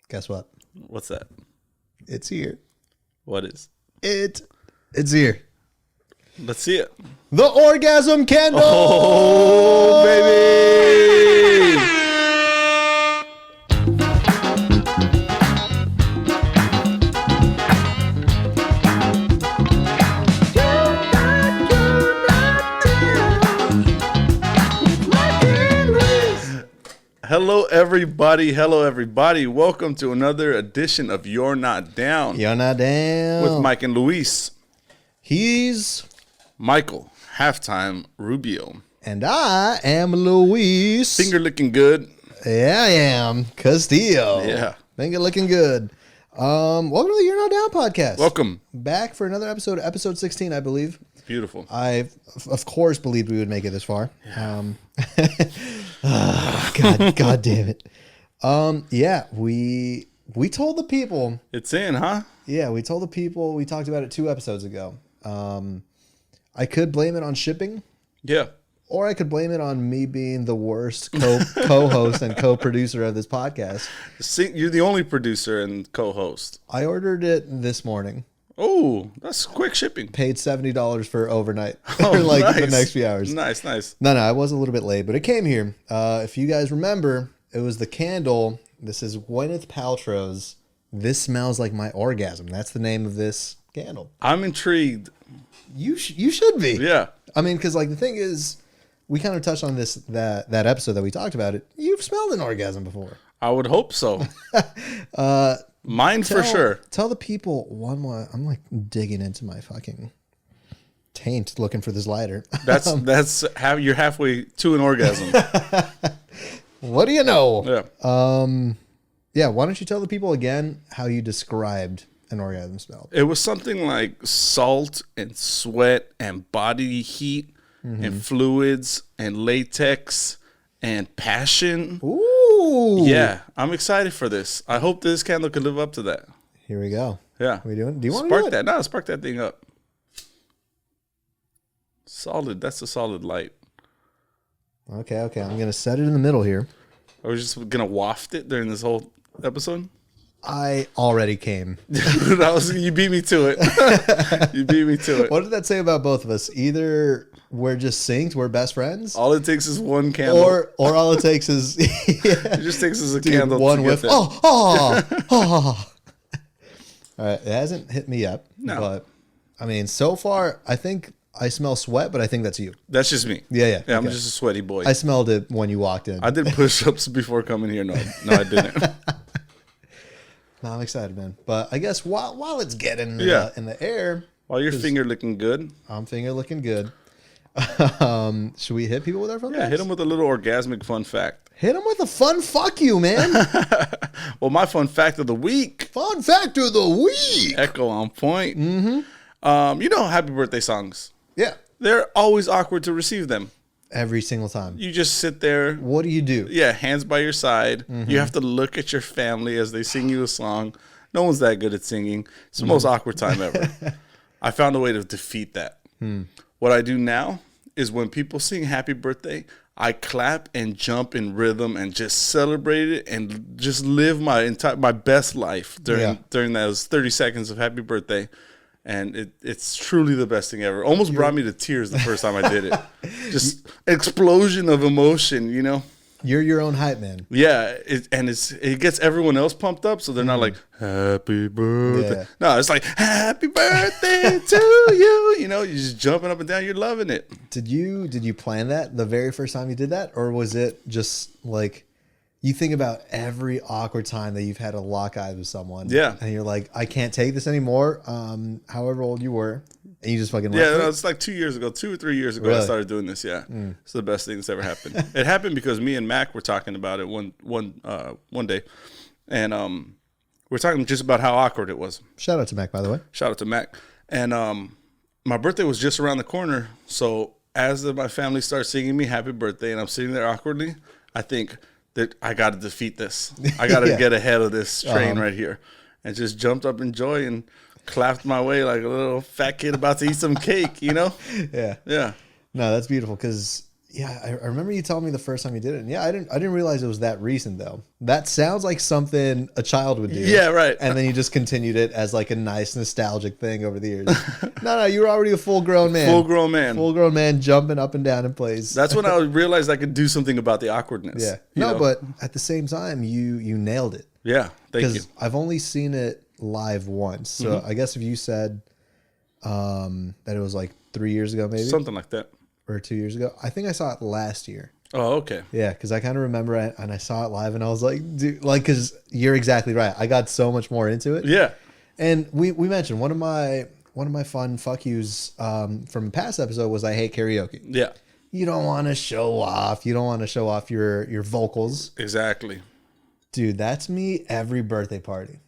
Guess what? What's that? It's here. What is? It's here. Let's see it. The orgasm candle. Oh, baby. Hello, everybody. Hello, everybody. Welcome to another edition of You're Not Down. You're not down. With Mike and Luis. He's Michael, halftime Rubio. and I am Luis. Finger looking good. Yeah, I am Castillo. Yeah. Finger looking good. Welcome to the You're Not Down podcast. Welcome. Back for another episode, episode 16, I believe. Beautiful. I, of course, believed we would make it this far. Yeah. God damn it. Yeah, we told the people. It's in, huh? Yeah, we told the people. We talked about it 2 episodes ago. I could blame it on shipping. Yeah. Or I could blame it on me being the worst co-host and co-producer of this podcast. You're the only producer and co-host. I ordered it this morning. Oh, that's quick shipping. Paid $70 for overnight. Oh, for like nice. the next few hours. Nice, nice. No, I was a little bit late, but it came here. If you guys remember, it was the candle. This is Gwyneth Paltrow's This Smells Like My Orgasm. That's the name of this candle. I'm intrigued. You should be. Yeah. I mean, because like the thing is, we kind of touched on this that episode that we talked about it. You've smelled an orgasm before. I would hope so. Mine for sure. Tell the people one more. I'm like digging into my fucking taint looking for this lighter. That's how you're halfway to an orgasm. What do you know? Yeah. Yeah. Why don't you tell the people again how you described an orgasm smell? It was something like salt and sweat and body heat and fluids and latex and passion. Ooh. Yeah, I'm excited for this. I hope this candle can live up to that. Here we go. Yeah. We doing? Do you want to spark do it? that? No, spark that thing up. Solid. That's a solid light. Okay. I'm gonna set it in the middle here. Are we just gonna waft it during this whole episode? I already came. You beat me to it. You beat me to it. What did that say about both of us? Either we're just synced, we're best friends, All it takes is one candle. or all it takes is It just takes us a candle. one to whiff. get there. Oh. All right, it hasn't hit me up. No. But I mean, so far, I think I smell sweat, but I think that's you. That's just me. Yeah. Yeah, I'm okay. just a sweaty boy. I smelled it when you walked in. I did push-ups before coming here. No, I didn't. No, I'm excited, man. But I guess while it's getting in the air, While your finger looking good. I'm finger looking good. Should we hit people with our fun facts? Yeah, hit them with a little orgasmic fun fact. Hit them with a fun fuck you, man. Well, my fun fact of the week. Fun fact of the week. Echo on point. Mm-hmm. You know happy birthday songs. Yeah. They're always awkward to receive them. Every single time. You just sit there. What do you do? Yeah, hands by your side. You have to look at your family as they sing you a song. No one's that good at singing. It's the most awkward time ever. I found a way to defeat that. What I do now is when people sing happy birthday, I clap and jump in rhythm and just celebrate it and just live my best life during those 30 seconds of happy birthday. And it's truly the best thing ever. Almost brought me to tears the first time I did it. Just explosion of emotion, you know? You're your own hype man. Yeah, it gets everyone else pumped up, so they're not like, happy birthday. Yeah. No, it's like, happy birthday to you. You know, you're just jumping up and down. You're loving it. Did you plan that the very first time you did that? Or was it just like you think about every awkward time that you've had to lock eyes with someone? Yeah. And you're like, I can't take this anymore. However old you were. And you just fucking went Yeah, for no, it? it's like 2 years ago, 2 or 3 years ago, Really? I started doing this. Yeah, it's the best thing that's ever happened. It happened because me and Mac were talking about it one day, and we're talking just about how awkward it was. Shout out to Mac, by the way. Shout out to Mac. And my birthday was just around the corner, so as my family starts singing me happy birthday, and I'm sitting there awkwardly, I think that I got to defeat this. I got to Yeah. get ahead of this train right here, and just jumped up in joy and clapped my way like a little fat kid about to eat some cake, you know? Yeah. Yeah. No, that's beautiful because Yeah, I remember you telling me the first time you did it. And yeah, I didn't realize it was that recent though. That sounds like something a child would do. Yeah, right. And then you just continued it as like a nice nostalgic thing over the years. No, you were already a full grown man. Full grown man jumping up and down in place. That's when I realized I could do something about the awkwardness. Yeah. You know? But at the same time, you nailed it. Yeah, thank you. Because I've only seen it live once. So I guess if you said that it was like 3 years ago, maybe Something like that. or 2 years ago, I think I saw it last year. Oh, okay. Yeah, because I kind of remember it, and I saw it live, and I was like, dude, like, because you're exactly right. I got so much more into it. Yeah. And we mentioned one of my fun fuck yous from a past episode was I hate karaoke. Yeah. You don't want to show off. You don't want to show off your vocals. Exactly. Dude, that's me every birthday party.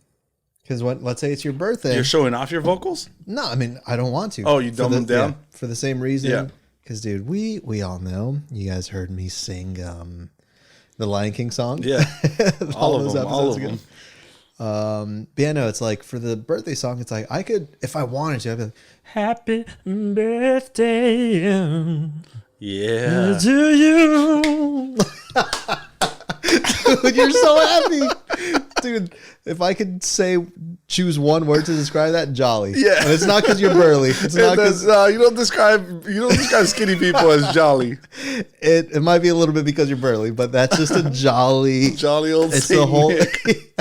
Because let's say it's your birthday. You're showing off your vocals? No, I mean, I don't want to. Oh, you dumb them down? Yeah, for the same reason. Yeah. Because, dude, we all know. You guys heard me sing the Lion King song. Yeah. all of them. But yeah, no, it's like for the birthday song, it's like I could, if I wanted to, I'd be like, happy birthday Yeah. to you. Dude, you're so happy. Dude, if I could choose one word to describe that, jolly. Yeah. And it's not because you're burly. It's not because you don't describe skinny people as jolly. it might be a little bit because you're burly, but that's just a jolly Old it's Saint the whole Nick.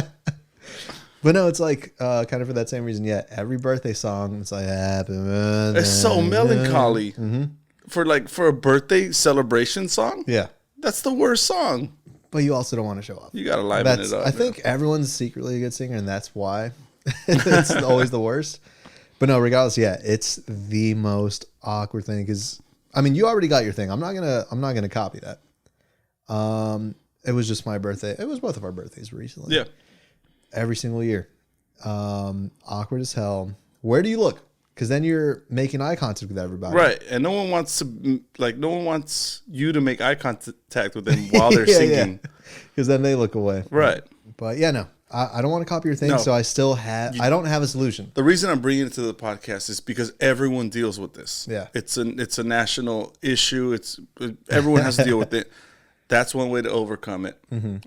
But no, it's like kind of for that same reason. Yeah, every birthday song, it's like happy birthday. It's so melancholy. For a birthday celebration song. Yeah, That's the worst song. but you also don't want to show off. You gotta liven it up. I think everyone's secretly a good singer, and that's why it's always the worst. But no, regardless, yeah, it's the most awkward thing because I mean, you already got your thing. I'm not gonna copy that. It was just my birthday. It was both of our birthdays recently. Yeah. Every single year. Awkward as hell. Where do you look? Because then you're making eye contact with everybody. Right. And no one wants you to make eye contact with them while they're singing. Because then they look away. Right. But yeah, no. I don't want to copy your thing, No. so I don't have a solution. The reason I'm bringing it to the podcast is because everyone deals with this. Yeah. It's a national issue. Everyone has to deal with it. That's one way to overcome it.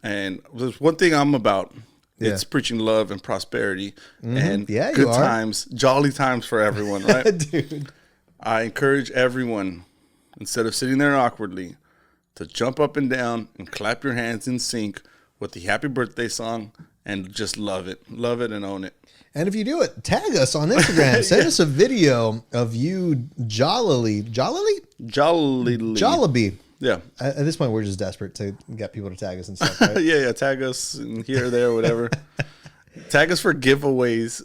And there's one thing I'm about. Yeah. It's preaching love and prosperity and Yeah, good you are. times, jolly times for everyone, right? Dude. I encourage everyone, instead of sitting there awkwardly, to jump up and down and clap your hands in sync with the happy birthday song and just love it. Love it and own it. And if you do it, tag us on Instagram. Send us a video of you jollily. Yeah. At this point, we're just desperate to get people to tag us and stuff, right? Yeah. Tag us in here, there, whatever. Tag us for giveaways.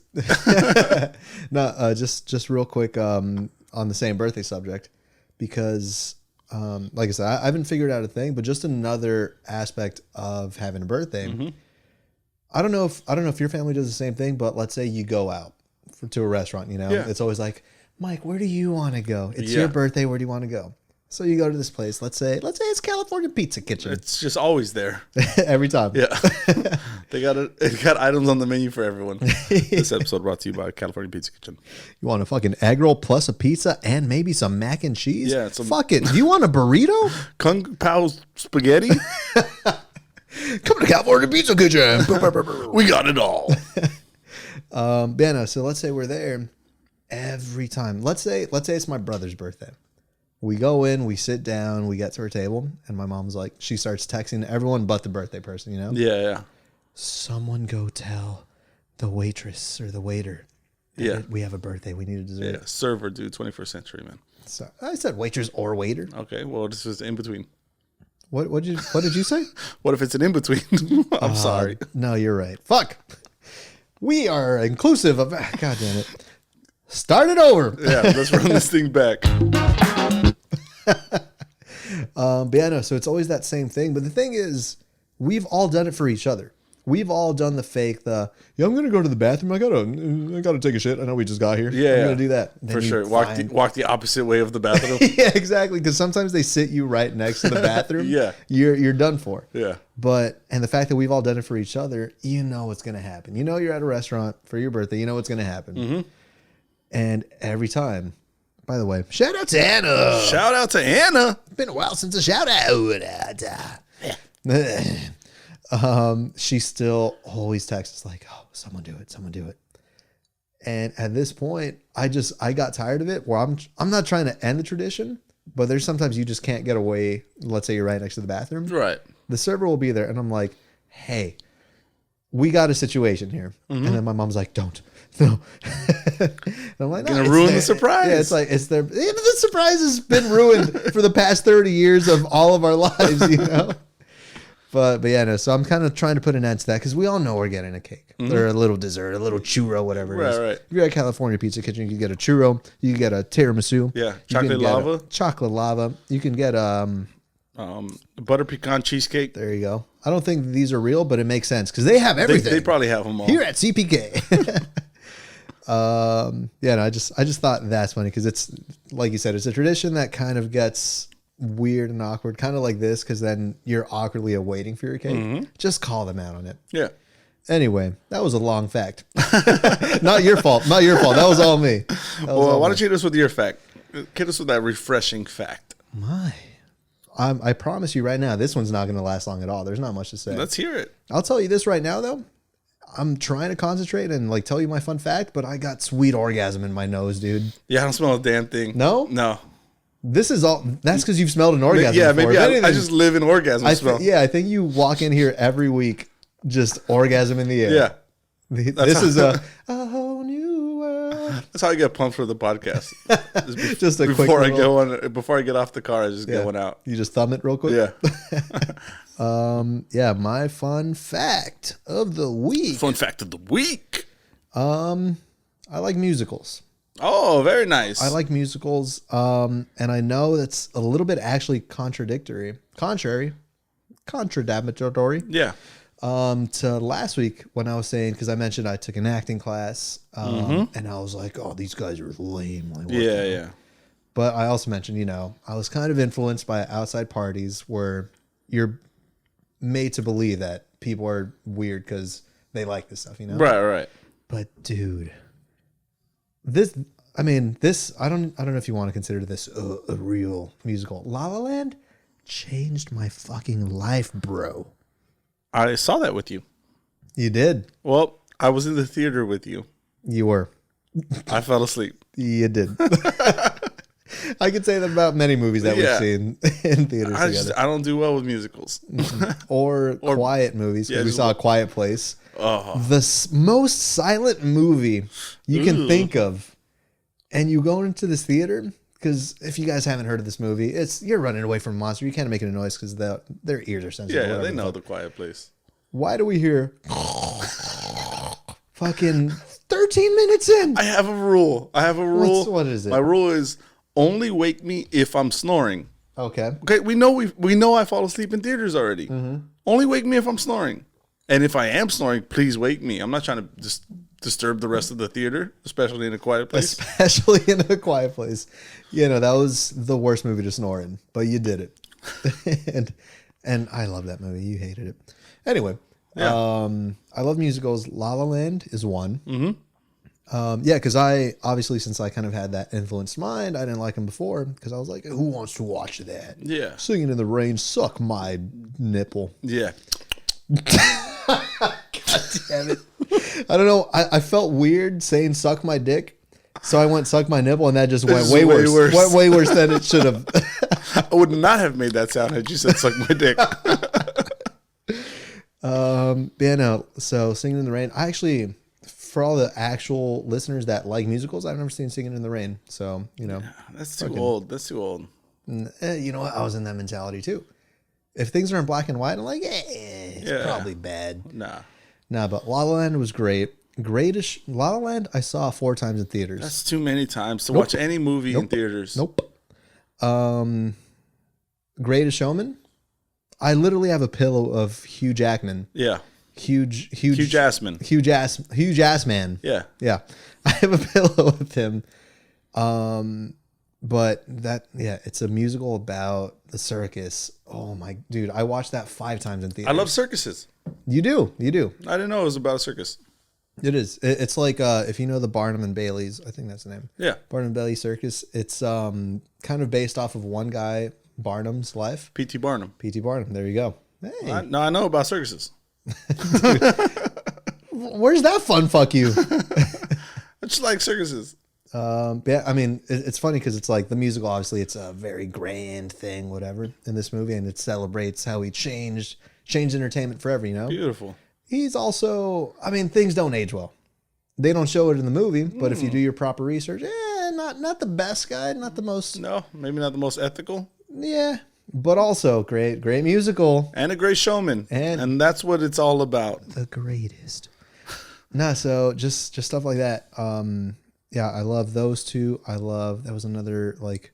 No, just real quick on the same birthday subject, because like I said, I haven't figured out a thing, but just another aspect of having a birthday. I don't know if your family does the same thing, but let's say you go out to a restaurant, Yeah. it's always like, Mike, where do you want to go? It's your birthday. Where do you want to go? So you go to this place. Let's say it's California Pizza Kitchen. It's just always there. Every time. Yeah. They got items on the menu for everyone. This episode brought to you by California Pizza Kitchen. You want a fucking egg roll plus a pizza and maybe some mac and cheese? Yeah. Fuck it. Do you want a burrito? Kung Pao spaghetti? Come to California Pizza Kitchen. We got it all. Yeah, so let's say we're there every time. Let's say it's my brother's birthday. We go in, we sit down, we get to our table, and my mom's like, she starts texting everyone but the birthday person, Yeah. Someone go tell the waitress or the waiter that Yeah. we have a birthday. We need a dessert. Yeah. Server, dude. 21st century, man. So I said waitress or waiter. Okay. Well, this is in between. What did you say? What if it's an in between? I'm sorry. No, you're right. Fuck. We are inclusive of. God damn it. Start it over. Yeah. Let's run this thing back. But yeah, no, so it's always that same thing. But the thing is, we've all done it for each other. We've all done the fake, I'm going to go to the bathroom. I gotta take a shit. I know we just got here. Yeah. I'm going to do that. For sure. Walk the opposite way of the bathroom. Yeah, exactly. Because sometimes they sit you right next to the bathroom. Yeah. You're done for. Yeah. And the fact that we've all done it for each other, you know what's going to happen. You're at a restaurant for your birthday. You know what's going to happen. And every time, By the way, shout out to Anna. Shout out to Anna. Been a while since a shout out. She still always texts like, "Oh, someone do it." And at this point, I got tired of it. Where I'm not trying to end the tradition, but there's sometimes you just can't get away. Let's say you're right next to the bathroom. Right. The server will be there, and I'm like, "Hey, we got a situation here." And then my mom's like, "Don't." No. And I'm like, gonna ruin the surprise. Yeah, it's there. The surprise has been ruined for the past 30 years of all of our lives, you know? But yeah, no. So I'm kind of trying to put an end to that because we all know we're getting a cake or a little dessert, a little churro, whatever it is. Right. If you're at California Pizza Kitchen, you can get a churro, you can get a tiramisu. Yeah, you can chocolate get lava. Chocolate lava. You can get Butter pecan cheesecake. there you go. I don't think these are real, but it makes sense because they have everything. They probably have them all. Here at CPK. Yeah, no, I just thought that's funny because it's like you said, it's a tradition that kind of gets weird and awkward, kind of like this, because then you're awkwardly awaiting for your cake. Just call them out on it. Yeah. Anyway, that was a long fact. Not your fault. Not your fault. That was all me. Well, why don't you hit us with your fact? Hit us with that refreshing fact. I promise you right now, this one's not going to last long at all. There's not much to say. Let's hear it. I'll tell you this right now, though. I'm trying to concentrate and like tell you my fun fact, but I got sweet orgasm in my nose, dude. Yeah, I don't smell a damn thing. No? No. This is all. That's because you've smelled an orgasm. Yeah, before. maybe I just live in orgasm smell. I think you walk in here every week, just orgasm in the air. Yeah. This is a whole new world. That's how I get pumped for the podcast. Just a before quick little, before I get off the car, I just get one out. You just thumb it real quick. Yeah. Yeah. My fun fact of the week. Fun fact of the week. I like musicals. Oh, very nice. I like musicals. And I know that's a little bit actually contradictory. Contradictory. Yeah. To last week when I was saying, because I mentioned I took an acting class, and I was like, "Oh, these guys are lame." Like, Yeah. But I also mentioned, I was kind of influenced by outside parties where you're made to believe that people are weird because they like this stuff, Right. But dude, this I don't know if you want to consider this a real musical. La La Land changed my fucking life, bro. I saw that with you. You did. Well, I was in the theater with you. You were. I fell asleep. You did. I could say that about many movies that we've seen in theaters together. I don't do well with musicals. or quiet movies. Yeah, We saw A Quiet Place. Oh. The most silent movie you can think of. And you go into this theater, because if you guys haven't heard of this movie, you're running away from a monster. You can't make any noise because their ears are sensitive. Yeah, they know The Quiet Place. Why do we hear fucking 13 minutes in? I have a rule. What is it? My rule is only wake me if I'm snoring. Okay. Okay, we know I fall asleep in theaters already. Only wake me if I'm snoring. And if I am snoring, please wake me. I'm not trying to just disturb the rest of the theater, especially in A Quiet Place. Especially in A Quiet Place. That was the worst movie to snore in, but you did it. and I love that movie. You hated it. Anyway, I love musicals. La La Land is one. Because I obviously, since I kind of had that influenced mind, I didn't like him before because I was like, who wants to watch that? Yeah. Singing in the rain, suck my nipple. Yeah. God damn it. I don't know. I felt weird saying suck my dick. So I went suck my nipple, and that just went way worse. Went way worse than it should have. I would not have made that sound had you said suck my dick. So Singing in the Rain. I actually, for all the actual listeners that like musicals, I've never seen Singing in the Rain. So, That's too old. That's too old. You know what? I was in that mentality too. If things are in black and white, I'm like, it's probably bad. Nah, but La La Land was great. La La Land I saw 4 times in theaters. That's too many times to watch any movie in theaters. Nope. Greatest Showman. I literally have a pillow of Hugh Jackman. Yeah. Hugh Jassman. Hugh Jass man. Yeah. Yeah. I have a pillow of him. But it's a musical about the circus. Oh my dude, I watched that 5 times in theaters. I love circuses. You do. I didn't know it was about a circus. It is. It's like if you know the Barnum and Bailey's, I think that's the name. Yeah. Barnum and Bailey Circus. It's kind of based off of one guy, Barnum's life. P.T. Barnum. P.T. Barnum. There you go. Hey. I know about circuses. Where's that fun? Fuck you. I just like circuses. Yeah, I mean, it's funny because it's like the musical, obviously, it's a very grand thing, whatever, in this movie, and it celebrates how he changed entertainment forever, you know? Beautiful. He's also, I mean, things don't age well. They don't show it in the movie, but if you do your proper research, not the best guy, not the most. No, maybe not the most ethical. Yeah, but also great musical. And a great showman. And that's what it's all about. The greatest. Nah, so just stuff like that. Yeah, I love those two. That was another like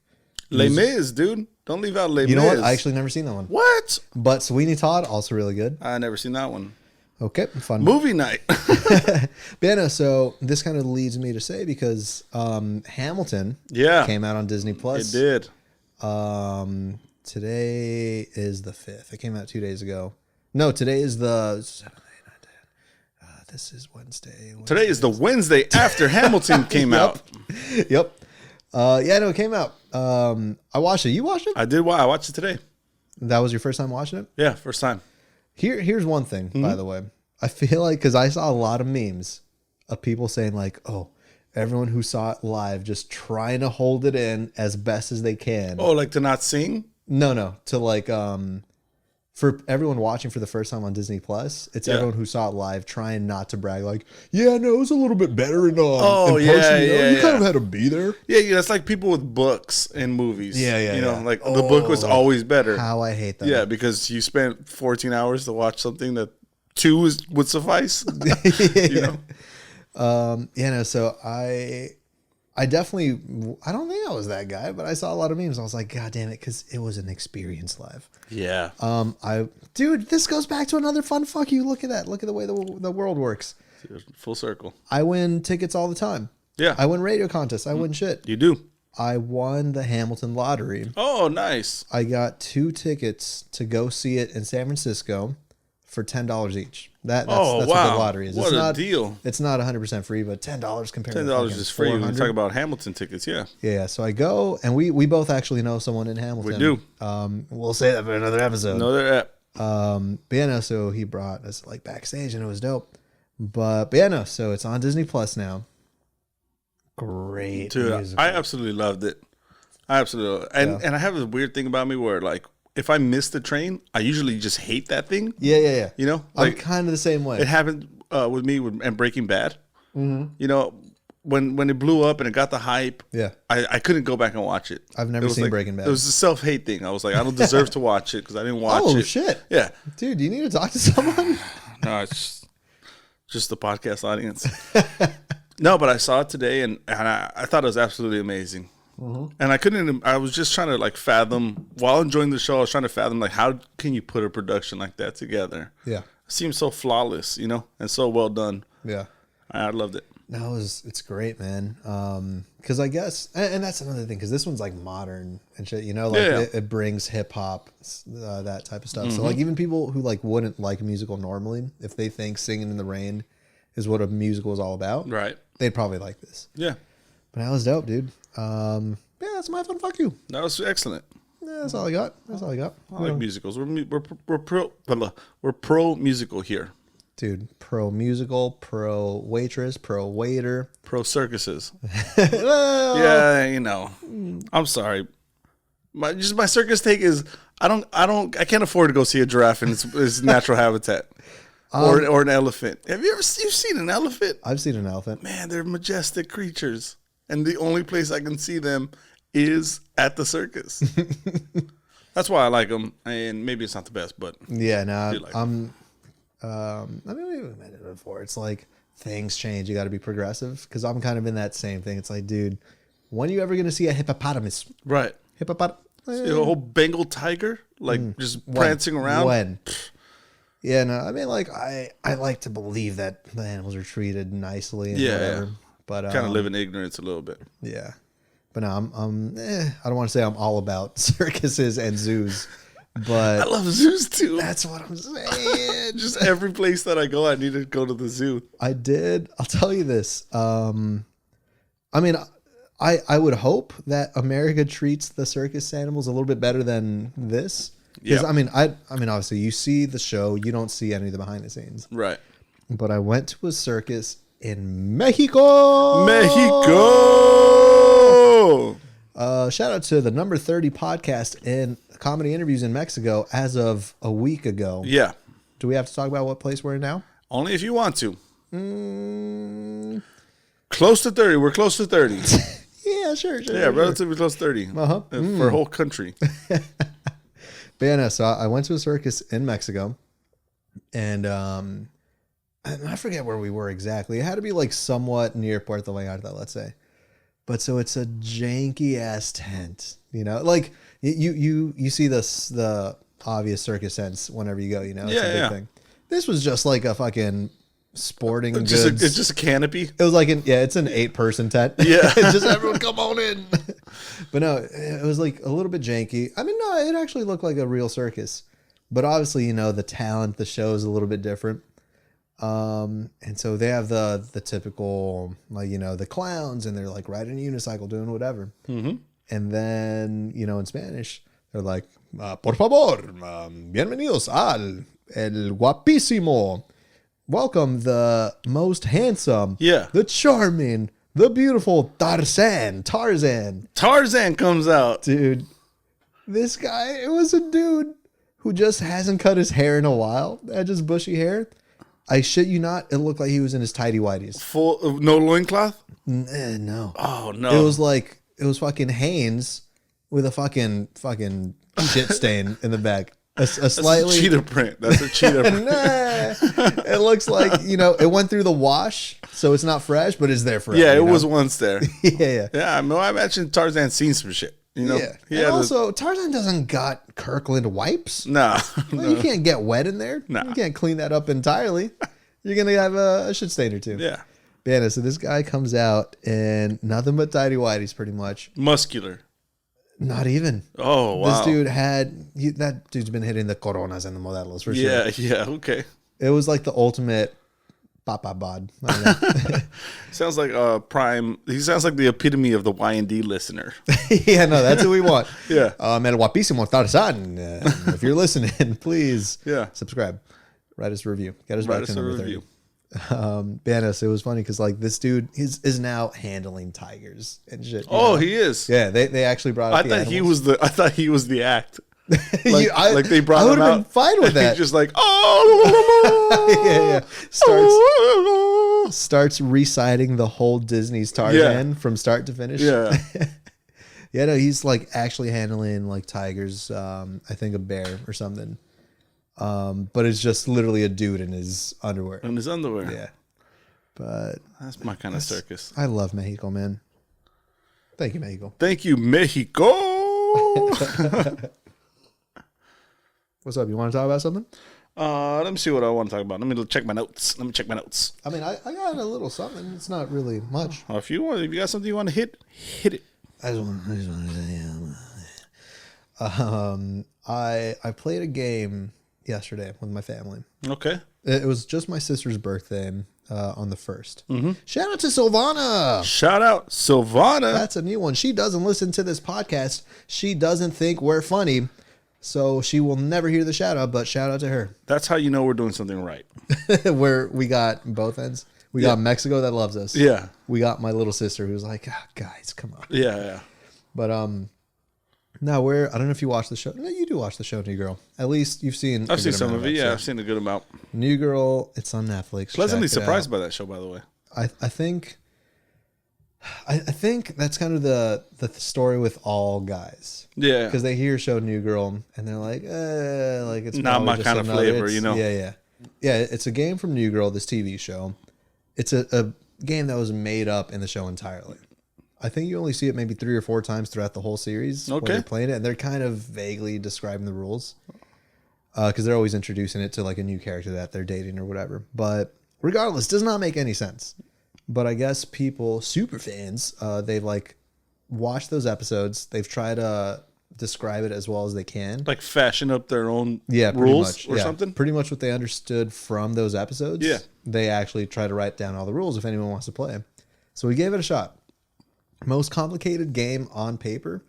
Les Mis, dude. Don't leave out Les Mis. You know what? I actually never seen that one. What? But Sweeney Todd, also really good. I never seen that one. Okay, fun. Movie night. But yeah, no, so this kind of leads me to say because Hamilton came out on Disney Plus. It did. Today is the 5th. It came out 2 days ago. No, today is the 7th. This is Wednesday. Today is the Wednesday after Hamilton came out. Yep. Yeah, no, it came out. I watched it. You watched it? I did. I watched it today. That was your first time watching it? Yeah, first time. Here's one thing, by the way. I feel like, because I saw a lot of memes of people saying like, oh, everyone who saw it live just trying to hold it in as best as they can. Oh, like to not sing? No. To like, for everyone watching for the first time on Disney Plus, it's everyone who saw it live trying not to brag like, yeah, no, it was a little bit better in person. You kind of had to be there. Yeah, that's like people with books and movies. Yeah. You know, like the book was always better. How I hate that. Yeah, because you spent 14 hours to watch something that 2 would suffice. You know? No, so I definitely, I don't think I was that guy, but I saw a lot of memes. I was like, God damn it, because it was an experience live. Yeah. Dude, this goes back to another fun fuck you. Look at that. Look at the way the world works. Full circle. I win tickets all the time. Yeah. I win radio contests. I win shit. You do. I won the Hamilton lottery. Oh, nice. I got 2 tickets to go see it in San Francisco for $10 each. That's what the lottery is. What a deal. It's not 100% free, but $10 compared to $10 is free when you talk about Hamilton tickets, yeah. Yeah, so I go, and we both actually know someone in Hamilton. We do. We'll say that for another episode. Another app. But yeah, no, so he brought us like backstage, and it was dope. But yeah, no, so it's on Disney Plus now. Great. Dude, musical. I absolutely loved it. I absolutely. And I have a weird thing about me where like, if I miss the train, I usually just hate that thing. Yeah. You know? I'm Like, kind of the same way. it happened with me and Breaking Bad. Mm-hmm. You know, when it blew up and it got the hype, I couldn't go back and watch it. I've never seen like, Breaking Bad. It was a self-hate thing. I was like, I don't deserve to watch it because I didn't watch it. Oh, shit. Yeah. Dude, you need to talk to someone? No, it's just the podcast audience. No, but I saw it today and I thought it was absolutely amazing. Mm-hmm. And I was just trying to like fathom, while enjoying the show, I was trying to fathom like, how can you put a production like that together? Yeah. It seems so flawless, you know, and so well done. Yeah. I loved it. No, it's great, man. Because I guess, and that's another thing, because this one's like modern and shit, you know, like it brings hip hop, that type of stuff. Mm-hmm. So like even people who like wouldn't like a musical normally, if they think Singing in the Rain is what a musical is all about, right? They'd probably like this. Yeah. But that was dope, dude. Yeah, that's my fun fuck you. That was excellent. Yeah, that's all I got. I like musicals. We're pro musical here. Dude, pro musical, pro waitress, pro waiter, pro circuses. Well, yeah, you know. I'm sorry. My circus take is I can't afford to go see a giraffe in its natural habitat. Or an elephant. You've seen an elephant? I've seen an elephant. Man, they're majestic creatures. And the only place I can see them is at the circus. That's why I like them. And maybe it's not the best, but yeah, no, I like them. I mean, we've mentioned it before. It's like things change. You got to be progressive. Because I'm kind of in that same thing. It's like, dude, when are you ever going to see a hippopotamus? Right. Hippopotamus. See a whole Bengal tiger, like just prancing around. When? Yeah, no, I mean, like, I like to believe that the animals are treated nicely and whatever. Yeah. But kind of live in ignorance a little bit. Yeah. But no, I don't want to say I'm all about circuses and zoos. But I love zoos too. that's what I'm saying. Just every place that I go, I need to go to the zoo. I'll tell you this. I mean, I would hope that America treats the circus animals a little bit better than this. Because Yeah. I mean, obviously you see the show, you don't see any of the behind the scenes. Right. But I went to a circus in Mexico. Mexico. Shout out to the number 30 podcast in comedy interviews in Mexico as of a week ago. Yeah. Do we have to talk about what place we're in now? Only if you want to. Close to 30. We're close to 30. Yeah, sure. Yeah, relatively close to 30. Uh-huh. For a whole country. But yeah, no, so I went to a circus in Mexico, and I forget where we were exactly. It had to be like somewhat near Puerto Vallarta, let's say. But so it's a janky ass tent, you know, like you see the obvious circus tents whenever you go, you know, it's a big thing. This was just like a fucking sporting goods. It's just a canopy. It was like it's an 8-person tent. Yeah. Just everyone come on in. But no, it was like a little bit janky. I mean, no, it actually looked like a real circus. But obviously, you know, the talent, the show is a little bit different. And so they have the typical, like, you know, the clowns, and they're like riding a unicycle doing whatever. Mm-hmm. And then, you know, in Spanish, they're like, por favor, bienvenidos al el guapísimo. Welcome the most handsome, the charming, the beautiful Tarzan. Tarzan comes out. Dude, this guy, it was a dude who just hasn't cut his hair in a while. Had just bushy hair. I shit you not, it looked like he was in his tighty whities. Full of no loincloth? No. Oh, no. It was fucking Hanes with a fucking shit stain in the back. A slightly That's a cheetah print. That's a cheetah print. Nah. It looks like, you know, it went through the wash, so it's not fresh, but it's there forever. Yeah, it was once there. Yeah. Yeah, I mean, I imagine Tarzan's seen some shit. You know? Yeah. And also, Tarzan doesn't got Kirkland wipes. No. Well, you can't get wet in there. No. You can't clean that up entirely. You're going to have a shit stain or two. Yeah. Yeah, so this guy comes out in nothing but tidy whities, pretty much. Muscular. Not even. Oh, wow. This dude that dude's been hitting the coronas and the modelos for sure. Yeah, okay. It was like the ultimate papa bod. I don't know. Sounds like prime. He sounds like the epitome of the Y&D listener. Yeah, no, that's what we want. Yeah. El guapísimo Tarzan. If you're listening, please subscribe. Write us a review. Get us back to number 30. Banos, it was funny because like this dude is now handling tigers and shit. Oh, he is. Yeah, they actually brought up I thought he was the act. Like they brought I him would have out. been fine with that. He's just like, oh, yeah. Starts reciting the whole Disney's Tarzan from start to finish. Yeah. Yeah, no, he's like actually handling like tigers. I think a bear or something. But it's just literally a dude in his underwear. In his underwear. Yeah. But that's my kind of circus. I love Mexico, man. Thank you, Mexico. Thank you, Mexico. What's up? You want to talk about something? Let me see what I want to talk about. Let me check my notes. I mean, I got a little something. It's not really much. If you got something you want to hit it. I just want to say, I played a game yesterday with my family. Okay. It was just my sister's birthday on the 1st. Mm-hmm. Shout out to Silvana. Shout out Silvana. That's a new one. She doesn't listen to this podcast. She doesn't think we're funny. So she will never hear the shout out, but shout out to her. That's how you know we're doing something right. Where we got both ends. We got Mexico that loves us. Yeah. We got my little sister who's like, guys, come on. Yeah. But no, I don't know if you watch the show. No, you do watch the show, New Girl. At least you've seen. I've seen some of it. Yeah, I've seen a good amount. New Girl, it's on Netflix. Pleasantly surprised by that show, by the way. I think that's kind of the story with all guys. Yeah, because they hear show New Girl and they're like it's not my kind of flavor, you know. Yeah. It's a game from New Girl, this TV show. It's a game that was made up in the show entirely. I think you only see it maybe 3 or 4 times throughout the whole series. Okay. When they're playing it, and they're kind of vaguely describing the rules because they're always introducing it to like a new character that they're dating or whatever. But regardless, does not make any sense. But I guess people, super fans, they've like watched those episodes. They've tried to describe it as well as they can. Like fashion up their own Pretty rules much. or something? Pretty much what they understood from those episodes. Yeah. They actually try to write down all the rules if anyone wants to play. So we gave it a shot. Most complicated game on paper,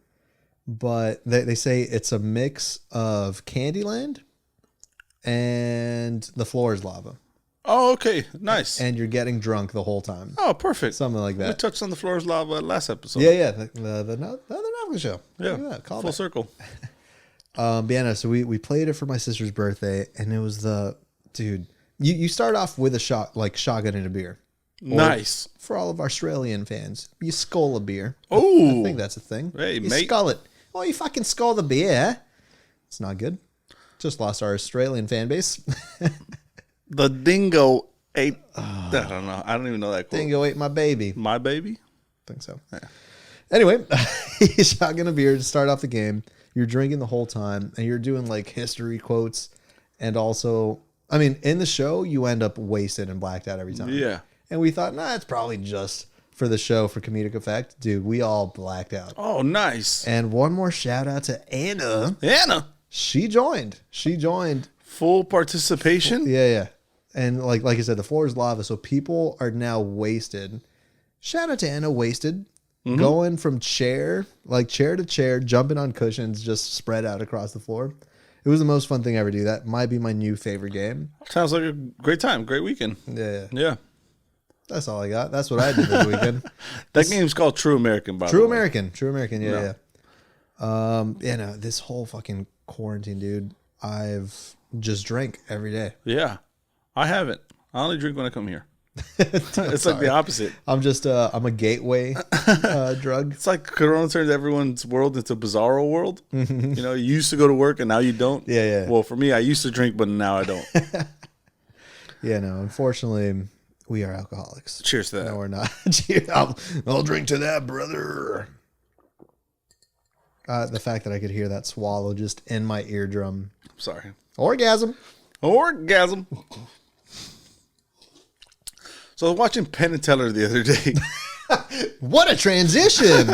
but they say it's a mix of Candyland and the floor is lava. Oh, okay. Nice. And you're getting drunk the whole time. Oh, perfect. Something like We that. touched on the floor is lava last episode. Yeah. The other Netflix show. Yeah. Look at that. Call Full back. circle. So we played it for my sister's birthday, and it was dude. You start off with a shot, like shotgun and a beer. Or, Nice. for all of our Australian fans, you skull a beer. Oh. I think that's a thing. Hey, you mate. skull it. Oh, you fucking skull the beer. It's not good. Just lost our Australian fan base. The dingo ate. I don't know. I don't even know that quote. Dingo ate my baby. My baby? I think so. Yeah. Anyway, you shotgun a beer to start off the game. You're drinking the whole time, and you're doing like history quotes, and also, I mean, in the show, you end up wasted and blacked out every time. Yeah. And we thought, it's probably just for the show for comedic effect. Dude, we all blacked out. Oh, nice. And one more shout out to Anna. Anna. She joined. Full participation? Yeah. And like I said, the floor is lava, so people are now wasted. Shout out to Anna, wasted. Going from chair to chair, jumping on cushions, just spread out across the floor. It was the most fun thing I ever do. That might be my new favorite game. Sounds like a great time. Great weekend. Yeah. That's all I got. That's what I did this weekend. That game's called True American, by the True way. American. Yeah. No, this whole fucking quarantine, dude, I've just drank every day. Yeah. I haven't. I only drink when I come here. It's like the opposite. I'm a gateway drug. It's like Corona turned everyone's world into a bizarro world. You know, you used to go to work and now you don't. Yeah. Well, for me, I used to drink, but now I don't. Yeah, no, unfortunately, we are alcoholics. Cheers to that. No, we're not. Cheers. I'll drink to that, brother. The fact that I could hear that swallow just in my eardrum. Sorry. Orgasm. So I was watching Penn and Teller the other day. What a transition.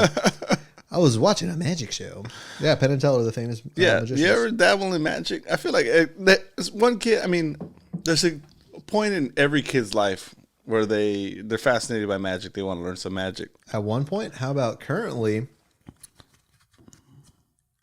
I was watching a magic show. Yeah, Penn and Teller, the famous magicians. You ever dabble in magic? I feel like there's one kid. I mean, there's a point in every kid's life where they're fascinated by magic. They want to learn some magic. At one point, how about currently?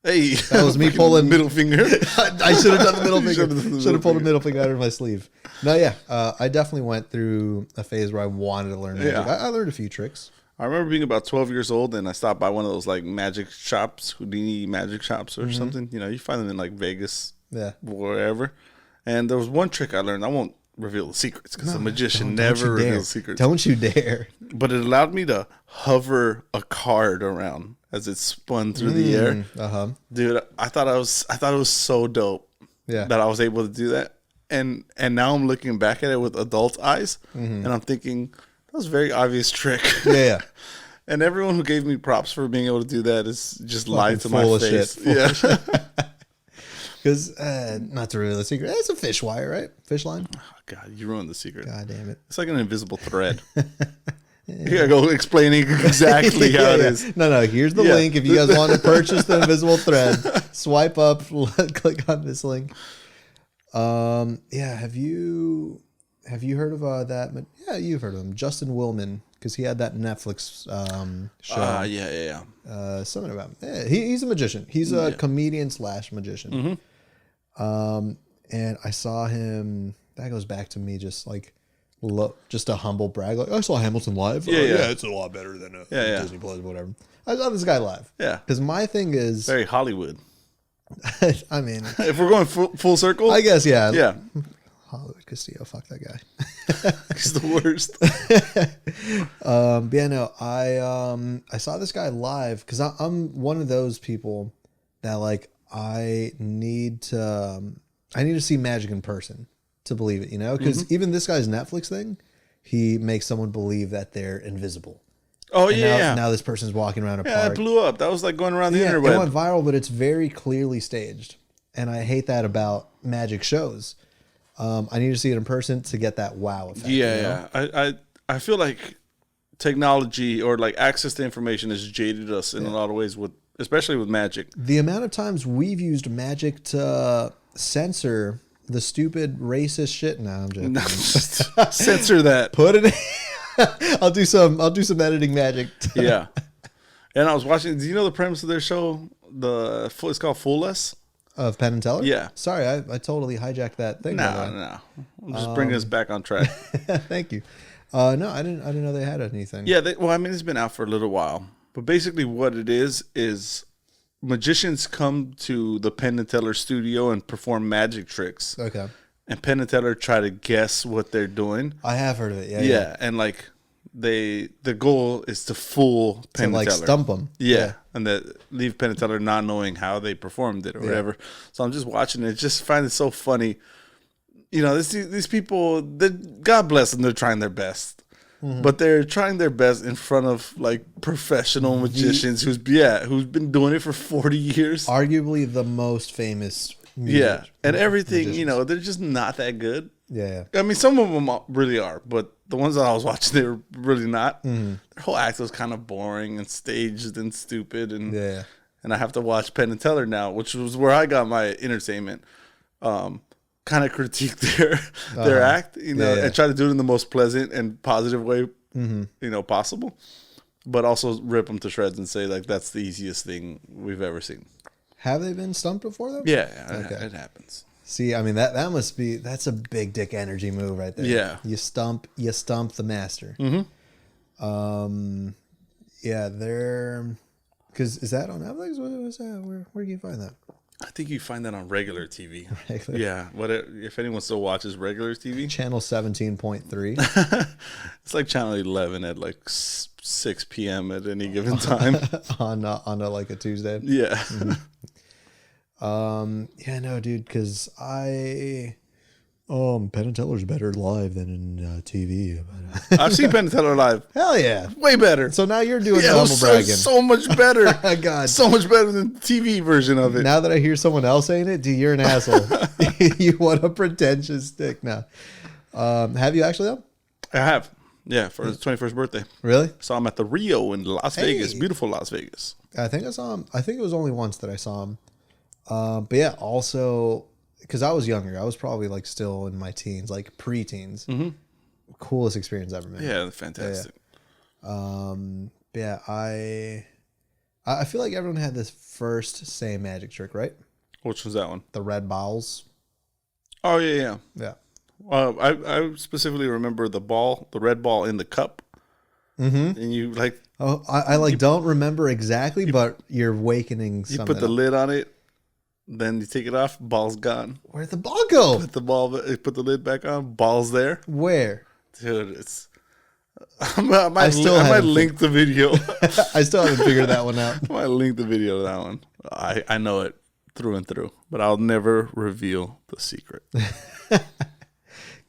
Hey, that was me pulling middle finger. I should have done the middle finger. Should have pulled a middle finger out of my sleeve. No, yeah, I definitely went through a phase where I wanted to learn magic. Yeah. I learned a few tricks. I remember being about 12 years old, and I stopped by one of those like magic shops, Houdini magic shops or something. You know, you find them in like Vegas, wherever. And there was one trick I learned. I won't reveal the secrets because the magician never reveals secrets. Don't you dare! But it allowed me to hover a card around as it spun through the air. Dude, I thought it was so dope. Yeah. That I was able to do that, and now I'm looking back at it with adult eyes, and I'm thinking that was a very obvious trick. Yeah. And everyone who gave me props for being able to do that is just lying to my face. Yeah. Because, not to reveal the secret, it's a fish wire, right? Fish line? Oh, God, you ruined the secret. God damn it. It's like an invisible thread. You gotta go explaining exactly how it is. No, here's the link. If you guys want to purchase the invisible thread, swipe up, click on this link. Have you heard of that? Yeah, you've heard of him. Justin Willman, because he had that Netflix show. Yeah. Something about him. Yeah, he's a magician. He's a comedian / magician. And I saw him. That goes back to me just like just a humble brag. Like, I saw Hamilton live. Yeah, it's a lot better than Disney Plus, whatever. I saw this guy live. Yeah. Because my thing is Very Hollywood. I mean, if we're going full circle, I guess, yeah. Yeah. Hollywood Castillo, fuck that guy. He's the worst. But yeah, no, I saw this guy live because I'm one of those people that like I need to see magic in person to believe it, you know? Because even this guy's Netflix thing, he makes someone believe that they're invisible. Oh, And yeah. Now this person's walking around a Yeah, park. it blew up. That was like going around the It interweb. went viral, but it's very clearly staged. And I hate that about magic shows. I need to see it in person to get that wow effect. Yeah, you know? yeah. I feel like technology or like access to information has jaded us in a lot of ways with especially with magic. The amount of times we've used magic to censor the stupid racist shit. No, I'm joking. Censor that. Put it in. I'll do some editing magic. Yeah. And I was watching, do you know the premise of their show? It's called Fool Us? Of Penn and Teller? Yeah. Sorry, I totally hijacked that thing. No. I'm just bringing us back on track. Thank you. No, I didn't know they had anything. Yeah, it's been out for a little while. But basically what it is magicians come to the Penn and Teller studio and perform magic tricks. Okay. And Penn and Teller try to guess what they're doing. I have heard of it. Yeah. And like the goal is to fool Penn and Teller. Stump them. Yeah. And leave Penn and Teller not knowing how they performed it or whatever. So I'm just watching it, just find it so funny. You know, these people, God bless them, they're trying their best. Mm-hmm. But they're trying their best in front of like professional magicians who's been doing it for 40 years. Arguably the most famous and everything, magicians. You know, they're just not that good. Yeah. I mean, some of them really are, but the ones that I was watching, they were really not. Mm-hmm. Their whole act was kind of boring and staged and stupid. And I have to watch Penn and Teller now, which was where I got my entertainment. Kind of critique their act, you know, and try to do it in the most pleasant and positive way, you know, possible. But also rip them to shreds and say, like, that's the easiest thing we've ever seen. Have they been stumped before, though? Yeah, it happens. See, I mean, that's a big dick energy move right there. Yeah. You stump the master. Mm-hmm. Yeah, because is that on Netflix? What was that? Where can you find that? I think you find that on regular TV. Yeah. If anyone still watches regular TV? Channel 17.3. It's like channel 11 at like 6 p.m. at any given time. on like a Tuesday. Yeah. Mm-hmm. Yeah, no, dude, because Penn and Teller's better live than in TV. I've seen Penn and Teller live. Hell yeah. Way better. So now you're doing humble bragging. So much better. God. So much better than the TV version of it. Now that I hear someone else saying it, dude, you're an asshole. You want a pretentious dick now. Have you actually, though? I have. Yeah, for his 21st birthday. Really? Saw him at the Rio in Las Vegas. Beautiful Las Vegas. I think I saw him. I think it was only once that I saw him. But yeah, also... because I was younger. I was probably like still in my teens, like pre-teens. Mm-hmm. Coolest experience ever, man. Yeah, fantastic. Yeah, I feel like everyone had this first same magic trick, right? Which was that one? The red balls. Oh yeah. I specifically remember the red ball in the cup. Mm-hmm. And you like. Oh, I don't remember exactly, but you're awakening. You put the lid on it. Then you take it off, ball's gone. Where'd the ball go? Put the lid back on, ball's there. Where? Dude, it's... I might link the video. I still haven't figured that one out. I might link the video to that one. I know it through and through, but I'll never reveal the secret.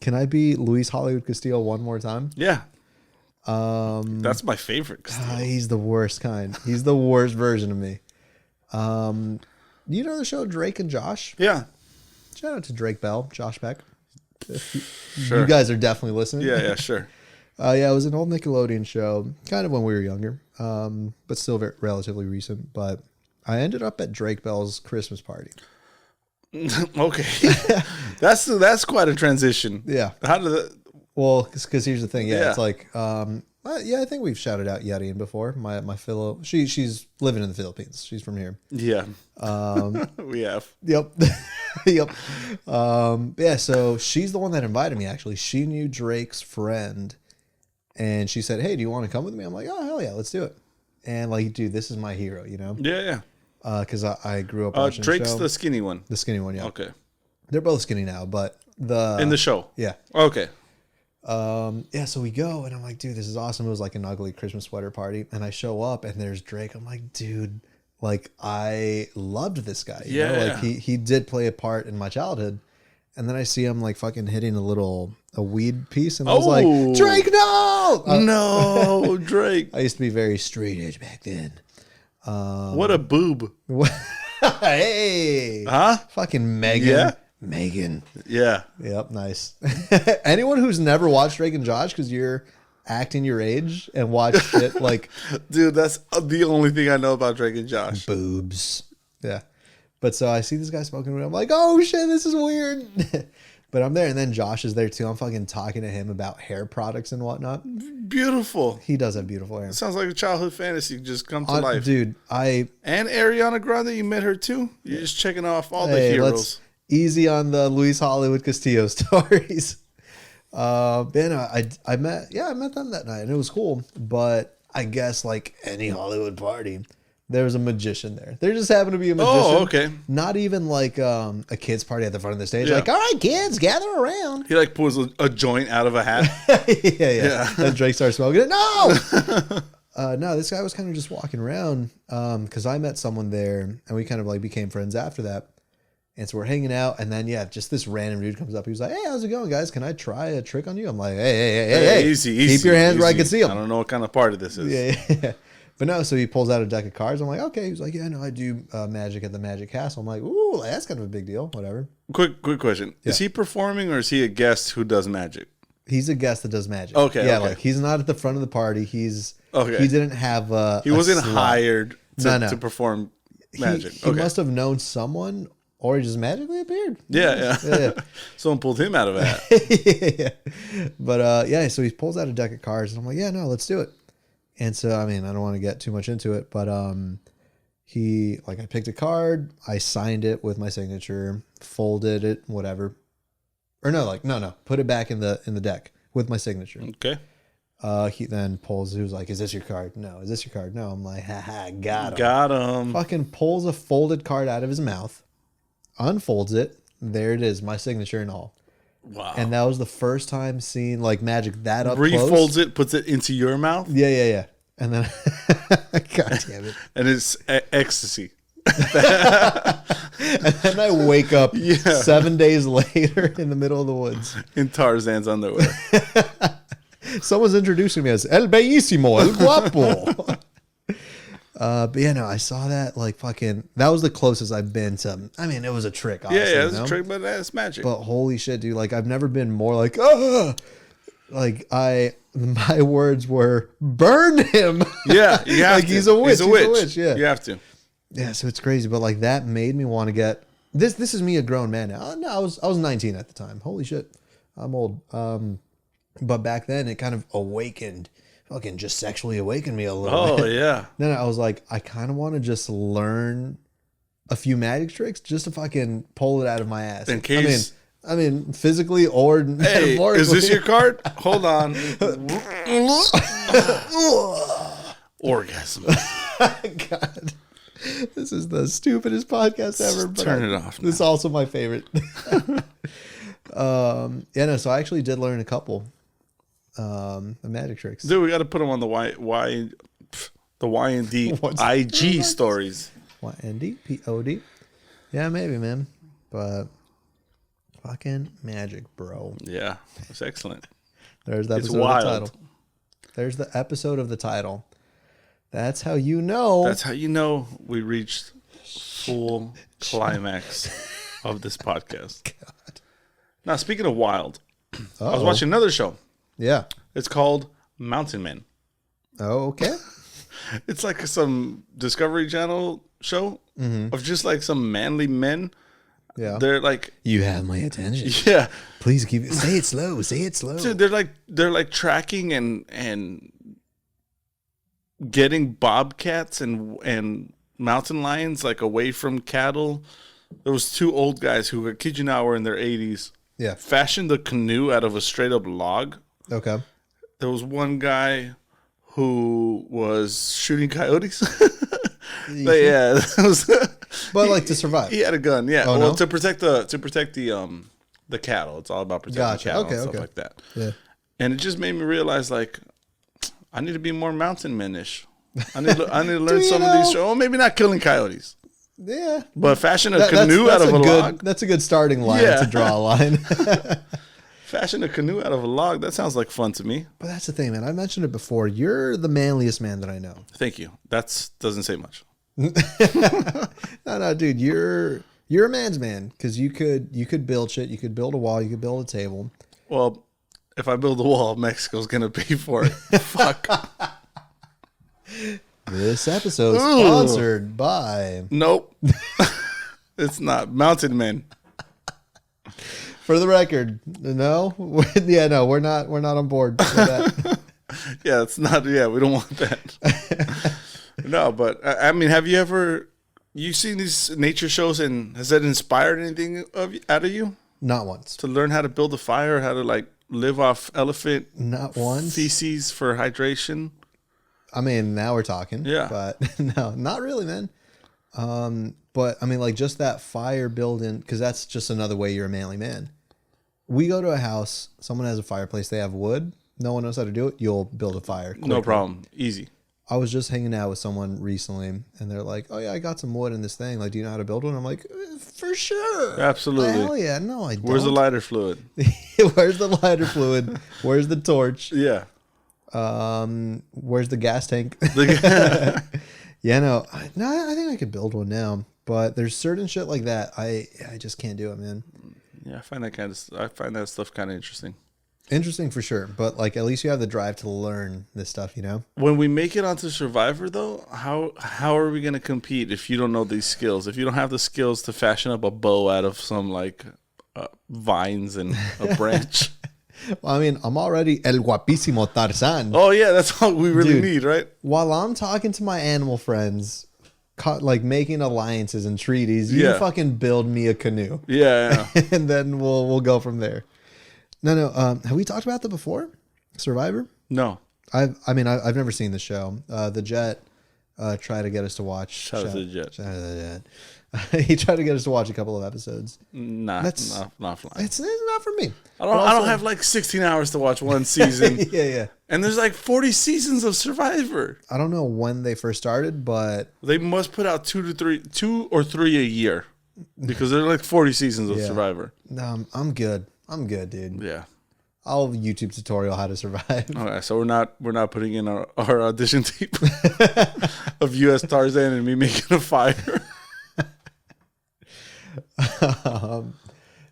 Can I be Luis Hollywood Castillo one more time? Yeah. That's my favorite Castillo. He's the worst kind. He's the worst version of me. You know the show Drake and Josh? Yeah. Shout out to Drake Bell, Josh Peck. Sure. You guys are definitely listening. Yeah, sure. Yeah, it was an old Nickelodeon show, kind of when we were younger, but still relatively recent. But I ended up at Drake Bell's Christmas party. Okay. That's quite a transition. Yeah. How did that... Well, because here's the thing. Yeah, it's like... I think we've shouted out Yetian before. My fellow, she's living in the Philippines. She's from here. Yeah. We have. Yep. Yep. Yeah. So she's the one that invited me. Actually, she knew Drake's friend, and she said, "Hey, do you want to come with me?" I'm like, "Oh hell yeah, let's do it." And like, dude, this is my hero. You know? Yeah. Because I grew up watching Drake's the show. The skinny one. The skinny one. Yeah. Okay. They're both skinny now, but in the show. Yeah. Okay. Yeah, so we go and I'm like, dude, this is awesome. It was like an ugly Christmas sweater party, and I show up and there's Drake. I'm like, dude, like I loved this guy. You know? Like he did play a part in my childhood, and then I see him like fucking hitting a weed piece, and I was like, Drake, no, no, Drake. I used to be very straight edge back then. What a boob. Hey, fucking Megan. Yeah. Megan. Yeah. Yep. Nice. Anyone who's never watched Drake and Josh, because you're acting your age and watch shit like Dude, that's the only thing I know about Drake and Josh. boobs. Yeah. But so I see this guy smoking weed. I'm like, oh shit, this is weird. But I'm there, and then Josh is there too. I'm fucking talking to him about hair products and whatnot. Beautiful. He does have beautiful hair. It sounds like a childhood fantasy just come to life. Dude, And Ariana Grande, you met her too? You're just checking off all the heroes. Easy on the Luis Hollywood Castillo stories. Man, I met them that night, and it was cool. But I guess like any Hollywood party, there was a magician there. There just happened to be a magician. Oh, okay. Not even like a kid's party at the front of the stage. Yeah. Like, all right, kids, gather around. He like pulls a joint out of a hat. yeah. And Drake starts smoking it. No! No, this guy was kind of just walking around because I met someone there, and we kind of like became friends after that. And so we're hanging out, and then just this random dude comes up. He was like, "Hey, how's it going, guys? Can I try a trick on you?" I'm like, "Hey, easy, keep your hands where I can see them." I don't know what kind of party this is. Yeah. But no, so he pulls out a deck of cards. I'm like, "Okay." He was like, "Yeah, no, I do magic at the Magic Castle." I'm like, "Ooh, that's kind of a big deal." Whatever. Quick question: Is he performing or is he a guest who does magic? He's a guest that does magic. Okay. Yeah, okay. like he's not at the front of the party. He Okay. didn't have He wasn't hired to perform magic. He must have known someone. Or he just magically appeared. Yeah. Someone pulled him out of a hat. Yeah. But so he pulls out a deck of cards, and I'm like, "Yeah, no, let's do it." And so, I mean, I don't want to get too much into it, but I picked a card, I signed it with my signature, folded it, whatever. Or no, put it back in the deck with my signature. Okay. He then pulls. He was like, "Is this your card? No. Is this your card? No." I'm like, "Haha, got him." Got him. Fucking pulls a folded card out of his mouth. Unfolds it. There it is, my signature and all. Wow. And that was the first time seeing like magic that up Refolds close. it, puts it into your mouth. Yeah. And then, God damn it. And it's ecstasy. And then I wake up 7 days later in the middle of the woods. In Tarzan's underwear. Someone's introducing me as El Bellísimo, El Guapo. But I saw that like fucking. That was the closest I've been to. I mean, it was a trick. Obviously, Yeah, it's a trick, but that's magic. But holy shit, dude! Like I've never been more like, like my words were, "Burn him." Yeah, you have like to. He's a witch. He's a witch. Yeah, you have to. Yeah, so it's crazy, but like that made me want to get this. This is me, a grown man now. No, I was 19 at the time. Holy shit, I'm old. But back then it kind of awakened. Fucking just sexually awakened me a little bit. Oh, yeah. Then I was like, I kind of want to just learn a few magic tricks just to fucking pull it out of my ass. In case. I mean, physically or metaphorically. Is this your card? Hold on. Orgasm. God. This is the stupidest podcast ever. But Turn it off. This is also my favorite. So I actually did learn a couple. The magic tricks. Dude, we got to put them on the Y and D IG stories. YND POD. Yeah, maybe, man. But fucking magic, bro. Yeah, it's excellent. There's the episode of the title. There's the episode of the title. That's how you know. That's how you know we reached full climax of this podcast. God. Now, speaking of wild, I was watching another show. Yeah. It's called Mountain Men. Oh, okay. It's like some Discovery Channel show of just like some manly men. Yeah. They're like, you have my attention. Yeah. Please keep it. Say it slow. Say it slow. Dude, they're like tracking and getting bobcats and mountain lions like away from cattle. There was two old guys who, I kid you not, were in their 80s. Yeah. Fashioned a canoe out of a straight up log. Okay. There was one guy who was shooting coyotes. But yeah, but like to survive. He had a gun. Yeah, Oh, well, no? to protect the cattle. It's all about protecting Gotcha. cattle Okay, and stuff okay. like that. Yeah. And it just made me realize, like, I need to be more mountain menish. I need to learn some of these. Oh, maybe not killing coyotes. Yeah. But fashion a canoe out of a log. That's a good starting line to draw a line. Fashion a canoe out of a log. That sounds like fun to me. But that's the thing, man. I mentioned it before. You're the manliest man that I know. Thank you. That doesn't say much. No, dude. You're a man's man because you could build shit. You could build a wall. You could build a table. Well, If I build a wall, Mexico's gonna pay for it. Fuck. This episode is sponsored by. Nope. It's not. Mountain Men. For the record, no, yeah, no, we're not on board with that. Yeah, it's not. Yeah, we don't want that. No, but I mean, have you seen these nature shows, and has that inspired anything out of you? Not once. To learn how to build a fire, how to like live off elephant Not once. feces for hydration. I mean, now we're talking. Yeah. But no, not really, man. But I mean, like just that fire building, because that's just another way you're a manly man. We go to a house, someone has a fireplace, they have wood, no one knows how to do it, you'll build a fire quickly. No problem. Easy. I was just hanging out with someone recently, and they're like, "Oh yeah, I got some wood in this thing. Like, do you know how to build one?" I'm like, "For sure, Absolutely. Hell yeah, no, I don't." Where's the lighter fluid? Where's the lighter fluid? Where's the torch? Yeah. Where's the gas tank? Yeah, no, I think I could build one now, but there's certain shit like that I just can't do it, man. Yeah, I find that stuff kind of interesting. Interesting for sure, but like at least you have the drive to learn this stuff, you know? When we make it onto Survivor, though, how are we going to compete if you don't know these skills? If you don't have the skills to fashion up a bow out of some like vines and a branch? Well, I mean, I'm already el guapísimo Tarzan. Oh yeah, that's all we really need, right? While I'm talking to my animal friends, like making alliances and treaties, you fucking build me a canoe. Yeah. And then we'll go from there. No. Have we talked about that before? Survivor? No. I've never seen the show. The Jet tried to get us to watch. Shout out to the Jet. Shout out to the Jet. He tried to get us to watch a couple of episodes. Not flying. It's not for me. I don't have like 16 hours to watch one season. Yeah. And there's like 40 seasons of Survivor. I don't know when they first started, but they must put out two or three a year because there are like 40 seasons of Survivor. No, I'm good. I'm good, dude. Yeah. I'll YouTube tutorial how to survive. Okay, so we're not putting in our audition tape of U.S. Tarzan and me making a fire.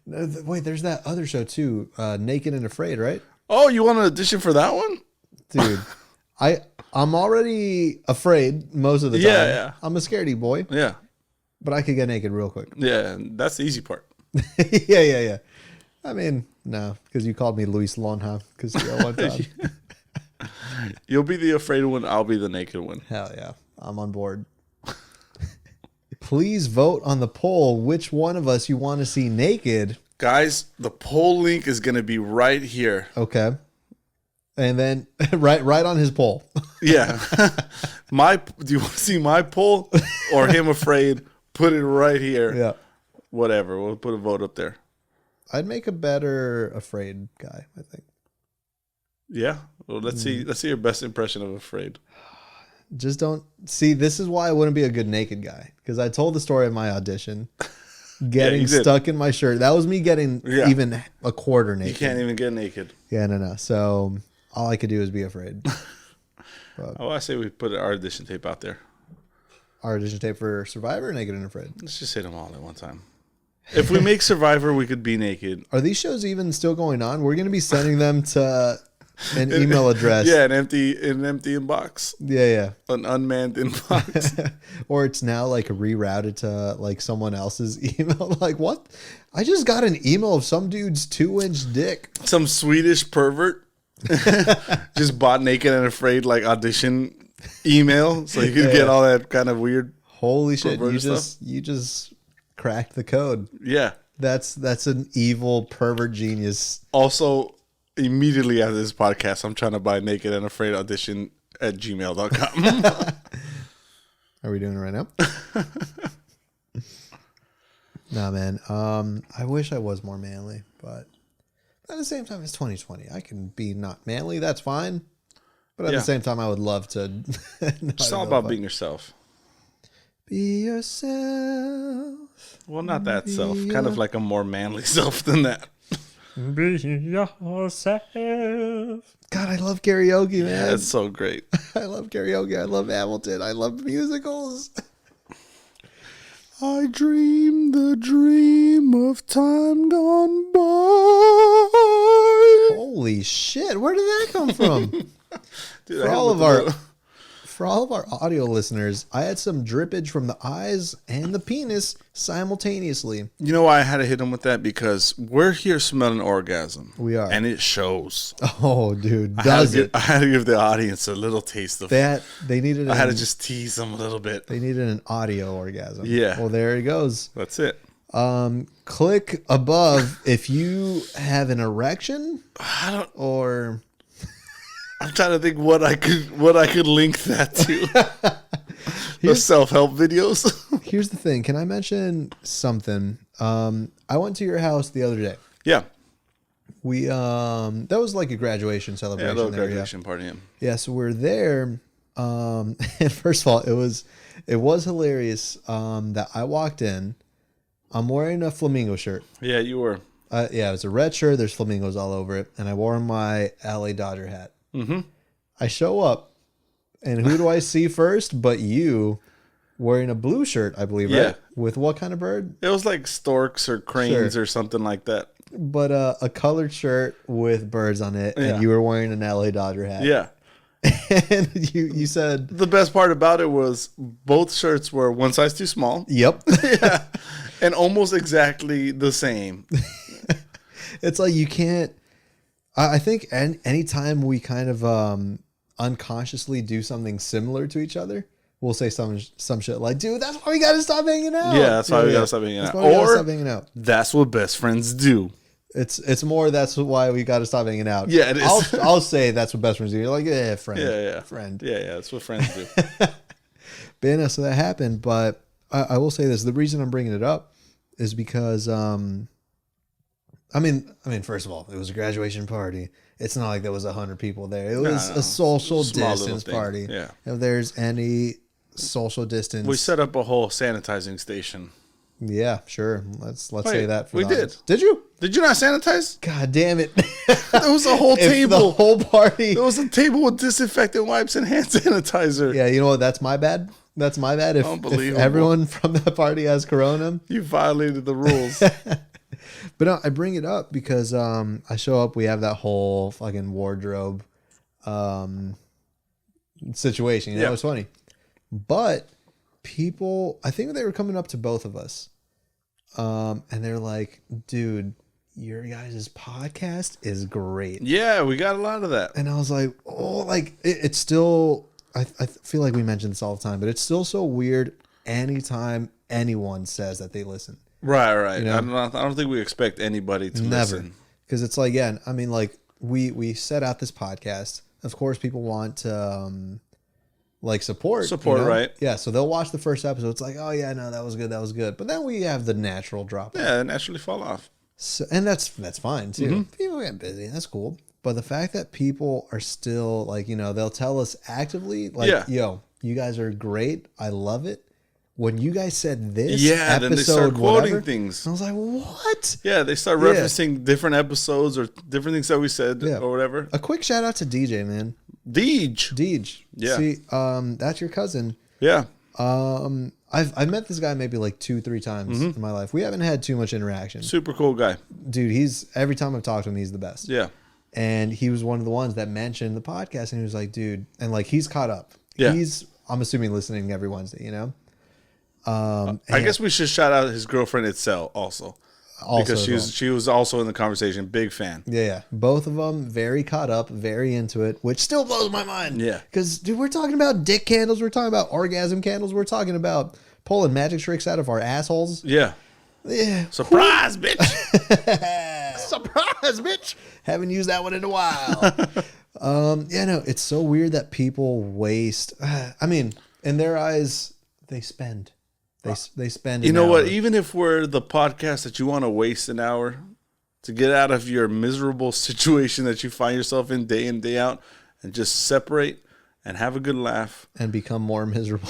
Wait, there's that other show too, Naked and Afraid, right? Oh, you want an audition for that one? Dude, I'm already afraid most of the time. Yeah. I'm a scaredy boy. Yeah. But I could get naked real quick. Yeah, that's the easy part. Yeah. I mean, no, because you called me Luis Lonja because you're one time. You'll be the afraid one, I'll be the naked one. Hell yeah. I'm on board. Please vote on the poll which one of us you want to see naked. Guys, the poll link is going to be right here. Okay. And then right on his poll. Yeah. Do you want to see my poll or him afraid? Put it right here. Yeah. Whatever. We'll put a vote up there. I'd make a better afraid guy, I think. Yeah. Well, let's see your best impression of afraid. Just don't see. This is why I wouldn't be a good naked guy, because I told the story of my audition, getting stuck in my shirt. That was me getting even a quarter naked. You can't even get naked. Yeah, no. So all I could do is be afraid. I say we put our audition tape out there. Our audition tape for Survivor, Naked and Afraid. Let's just hit them all at one time. If we make Survivor, we could be naked. Are these shows even still going on? We're going to be sending them to an email address. Yeah, an empty inbox. Yeah. An unmanned inbox. Or it's now like rerouted to like someone else's email. Like, what? I just got an email of some dude's 2-inch dick. Some Swedish pervert just bought Naked and Afraid like audition email so you could get all that kind of weird. Holy shit! You just cracked the code. Yeah, that's an evil pervert genius. Also, immediately after this podcast, I'm trying to buy Naked and Afraid audition at gmail.com. Are we doing it right now? Nah, man. I wish I was more manly, but at the same time, it's 2020. I can be not manly. That's fine. But at the same time, I would love to. It's all about being yourself. Be yourself. Well, not that self. Kind of like a more manly self than that. Be yourself. God, I love karaoke, man. Yeah, it's so great. I love karaoke. I love Hamilton. I love musicals. I dream the dream of time gone by. Oh Holy shit! Where did that come from? Dude, For all of our audio listeners, I had some drippage from the eyes and the penis simultaneously. You know why I had to hit him with that? Because we're here smelling orgasm. We are. And it shows. Oh, dude. I had to give the audience a little taste of that. They needed I had to just tease them a little bit. They needed an audio orgasm. Yeah. Well, there it goes. That's it. Click above if you have an erection. Or I'm trying to think what I could link that to. The self-help videos. Here's the thing. Can I mention something? I went to your house the other day. Yeah. We that was like a graduation celebration. Yeah, a little graduation party. Yeah, so we're there. And first of all, it was hilarious that I walked in. I'm wearing a flamingo shirt. Yeah, you were. Yeah, it was a red shirt. There's flamingos all over it. And I wore my LA Dodger hat. Mm-hmm. I show up, and who do I see first but you wearing a blue shirt, I believe, right? With what kind of bird? It was like storks or cranes or something like that. But a colored shirt with birds on it, and you were wearing an LA Dodger hat. Yeah. And you said... The best part about it was both shirts were one size too small. Yep. Yeah. And almost exactly the same. It's like you can't... I think anytime we kind of unconsciously do something similar to each other, we'll say some shit like, dude, that's why we got to stop hanging out. Yeah, that's why we got to stop hanging out. Or that's what best friends do. It's more that's why we got to stop hanging out. Yeah, it is. I'll say that's what best friends do. You're like, yeah, friend. Yeah. Friend. Yeah, that's what friends do. But yeah, so that happened. But I will say this. The reason I'm bringing it up is because... I mean, first of all, it was a graduation party. It's not like there was 100 people there. It was a social distance party. Yeah. If there's any social distance, we set up a whole sanitizing station. Yeah, sure. Let's say that. We did. Did you? Did you not sanitize? God damn it! There was a whole table. The whole party. There was a table with disinfectant wipes and hand sanitizer. Yeah, you know what? That's my bad. That's my bad. If everyone from that party has corona, you violated the rules. But no, I bring it up because I show up. We have that whole fucking wardrobe situation. You know, it's funny. But people, I think they were coming up to both of us, and they're like, "Dude, your guys' podcast is great." Yeah, we got a lot of that. And I was like, "Oh, like it's still." I feel like we mention this all the time, but it's still so weird. Anytime anyone says that they listen. Right. You know? I don't think we expect anybody to listen. Because it's like, yeah, I mean, like, we set out this podcast. Of course, people want to, like, support. Support, right? Yeah, so they'll watch the first episode. It's like, oh, yeah, no, that was good. But then we have the natural drop. Yeah, they naturally fall off. So, and that's fine, too. Mm-hmm. People get busy. That's cool. But the fact that people are still, like, you know, they'll tell us actively, like, yo, you guys are great. I love it. When you guys said this episode, then they start quoting things. I was like, what? Yeah, they start referencing different episodes or different things that we said or whatever. A quick shout out to DJ, man. Deej. Yeah. See, that's your cousin. Yeah. I've met this guy maybe like 2-3 times in my life. We haven't had too much interaction. Super cool guy. Dude, every time I've talked to him, he's the best. Yeah. And he was one of the ones that mentioned the podcast, and he was like, dude, and like he's caught up. Yeah. I'm assuming listening every Wednesday, you know? I guess we should shout out his girlfriend Itzel also because she was also in the conversation. Big fan. Yeah. Both of them very caught up, very into it, which still blows my mind. Yeah. Because, dude, we're talking about dick candles. We're talking about orgasm candles. We're talking about pulling magic tricks out of our assholes. Yeah. Yeah. Surprise, bitch. Surprise, bitch. Haven't used that one in a while. Yeah, no, it's so weird that people waste. I mean, in their eyes, they spend. They spend. You know what? Even if we're the podcast that you want to waste an hour to get out of your miserable situation that you find yourself in day out, and just separate and have a good laugh and become more miserable.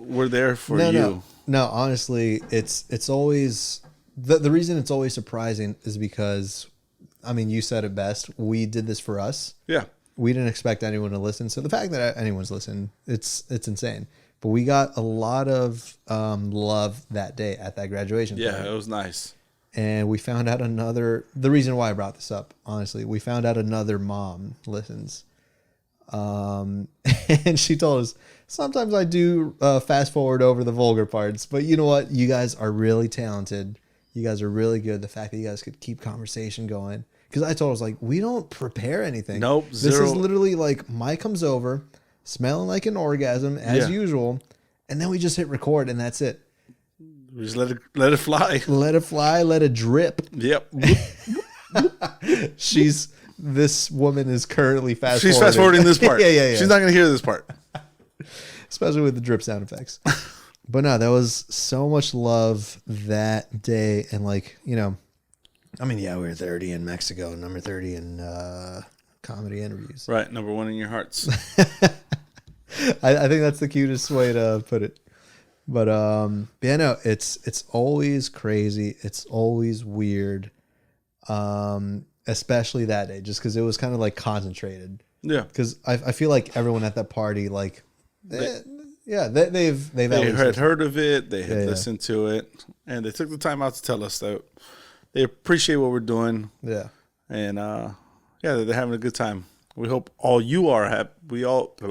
We're there for you. No, honestly, it's always the reason it's always surprising is because, I mean, you said it best. We did this for us. Yeah. We didn't expect anyone to listen. So the fact that anyone's listened, it's insane. But we got a lot of love that day at that graduation. Yeah, it was nice. And we found out the reason why I brought this up, honestly, we found out another mom listens. And she told us, sometimes I do fast forward over the vulgar parts, but you know what? You guys are really talented. You guys are really good. The fact that you guys could keep conversation going. Because I told her, I was like, we don't prepare anything. Nope. This Zero. is literally like Mike comes over, smelling like an orgasm as usual. And then we just hit record and that's it. We just let it fly. Let it fly. Let it drip. Yep. This woman is currently She's fast forwarding this part. Yeah. She's not going to hear this part. Especially with the drip sound effects. But no, there was so much love that day. And like, you know, I mean, yeah, we were 30 in Mexico, number 30 in comedy interviews. Right. Number one in your hearts. I think that's the cutest way to put it. But yeah, no, it's always crazy. It's always weird. Especially that day, just because it was kind of like concentrated. Yeah. Because I feel like everyone at that party, like, they've had heard of it. They had listened to it, and they took the time out to tell us that they appreciate what we're doing. Yeah. And they're having a good time. We hope all you are happy. We hope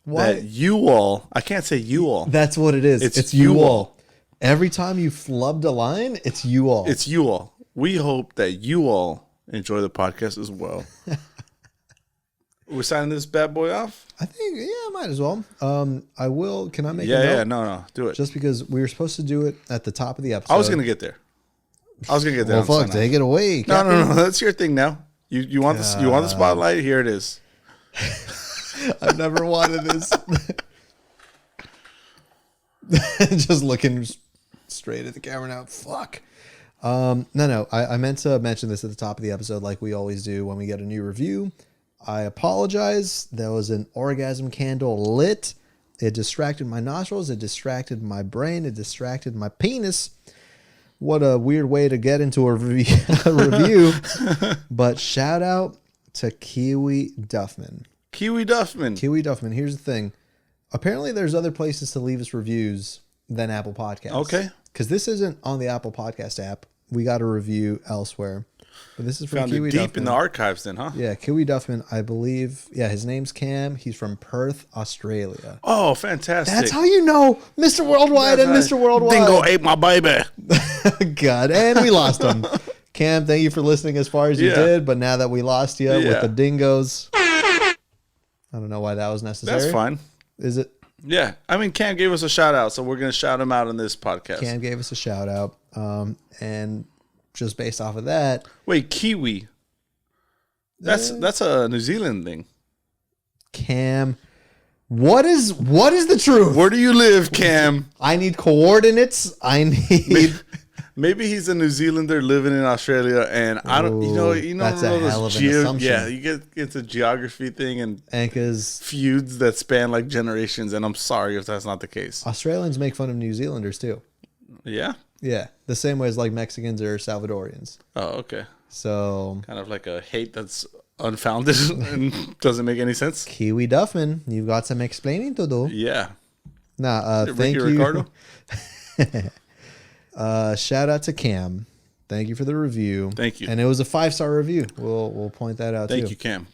that you all. I can't say you all. That's what it is. It's you all. Every time you flubbed a line, it's you all. It's you all. We hope that you all enjoy the podcast as well. We're signing this bad boy off? I think, I might as well. I will. Can I make a note? Yeah, no. Do it. Just because we were supposed to do it at the top of the episode. I was going to get there. Well, fuck, take it away. No. That's your thing now. You want the spotlight? Here it is. I've never wanted this. Just looking straight at the camera now. Fuck. No. I meant to mention this at the top of the episode like we always do when we get a new review. I apologize. There was an orgasm candle lit. It distracted my nostrils. It distracted my brain. It distracted my penis. What a weird way to get into a review. But shout out to Kiwi Duffman. Kiwi Duffman. Here's the thing. Apparently there's other places to leave us reviews than Apple Podcasts. Okay. Because this isn't on the Apple Podcast app. We got a review elsewhere. But this is from Kiwi Duffman. Deep in the archives then, huh? Yeah, Kiwi Duffman, I believe. Yeah, his name's Cam. He's from Perth, Australia. Oh, fantastic. That's how you know Mr. Worldwide and Mr. Worldwide. Dingo ate my baby. God, and we lost him. Cam, thank you for listening as far as you did. But now that we lost you with the dingoes, I don't know why that was necessary. That's fine. Is it? Yeah. I mean, Cam gave us a shout out, so we're going to shout him out in this podcast. Cam gave us a shout out. And just based off of that. Wait, Kiwi. That's a New Zealand thing. Cam, what is the truth? Where do you live, Cam? I need coordinates. I need. Maybe he's a New Zealander living in Australia, and I don't. You know. That's a hell of an assumption. Yeah, you get into geography thing and because feuds that span like generations. And I'm sorry if that's not the case. Australians make fun of New Zealanders too. Yeah. Yeah, the same way as like Mexicans or Salvadorians. Oh, okay. So kind of like a hate that's unfounded and doesn't make any sense. Kiwi Duffman, you've got some explaining to do. Yeah. Nah, thank you. Ricardo. Shout out to Cam. Thank you for the review. Thank you. And it was a 5-star review. We'll point that out too. Thank you, Cam.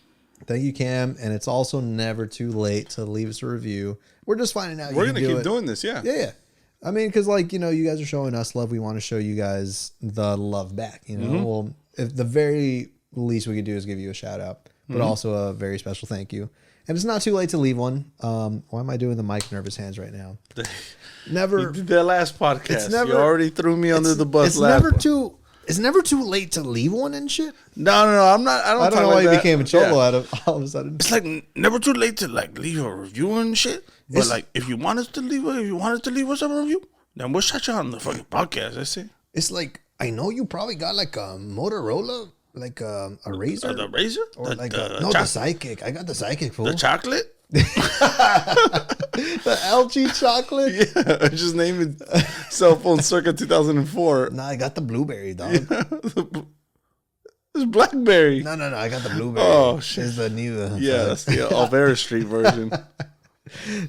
Thank you, Cam. And it's also never too late to leave us a review. We're just finding out. We're gonna keep doing this. Yeah. Yeah. I mean, because like, you know, you guys are showing us love. We want to show you guys the love back. You know, well, if the very least we could do is give you a shout out, but also a very special thank you. And it's not too late to leave one. Why am I doing the mic nervous hands right now? Never. You did that last podcast. You already threw me under the bus. It's never too late to leave one and shit. No. I'm not. I don't know why you became a cholo out of all of a sudden. It's like never too late to like leave a review and shit. But like, if you want us to leave us a review, then we'll shut you on the fucking podcast. I see. It's like, I know you probably got like a Motorola, like a Razor. The Razor? Or the Sidekick. I got the Sidekick, fool. The chocolate? The LG chocolate? Yeah, I just named it cell phone circa 2004. Nah, I got the blueberry, dog. Yeah, it's Blackberry. No, I got the blueberry. Oh, shit. It's the new. Yeah, that's the Alvera Street version.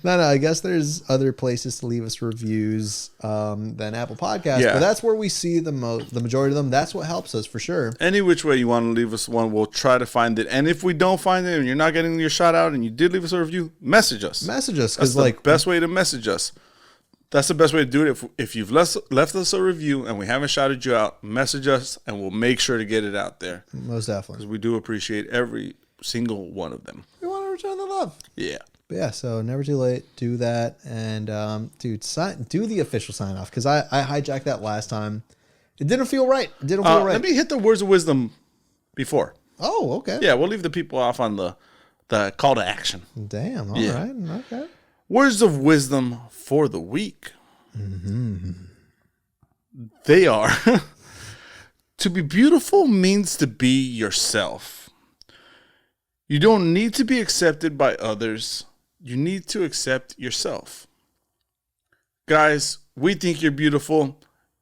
No, I guess there's other places to leave us reviews than Apple Podcasts, Yeah. but that's where we see the majority of them. That's what helps us for sure. Any which way you want to leave us one, we'll try to find it. And if we don't find it and you're not getting your shout out and you did leave us a review, message us. Message us, That's because the best way to message us. That's the best way to do it. If you've left us a review and we haven't shouted you out, message us and we'll make sure to get it out there. Most definitely. Because we do appreciate every single one of them. We want to return the love. Yeah. But yeah, so never too late. Do that. And dude, do the official sign off, because I hijacked that last time. It didn't feel right. Let me hit the words of wisdom before. Oh, okay. Yeah, we'll leave the people off on the call to action. Damn. All right. Okay. Words of wisdom for the week. They are to be beautiful means to be yourself. You don't need to be accepted by others. You need to accept yourself. Guys, we think you're beautiful.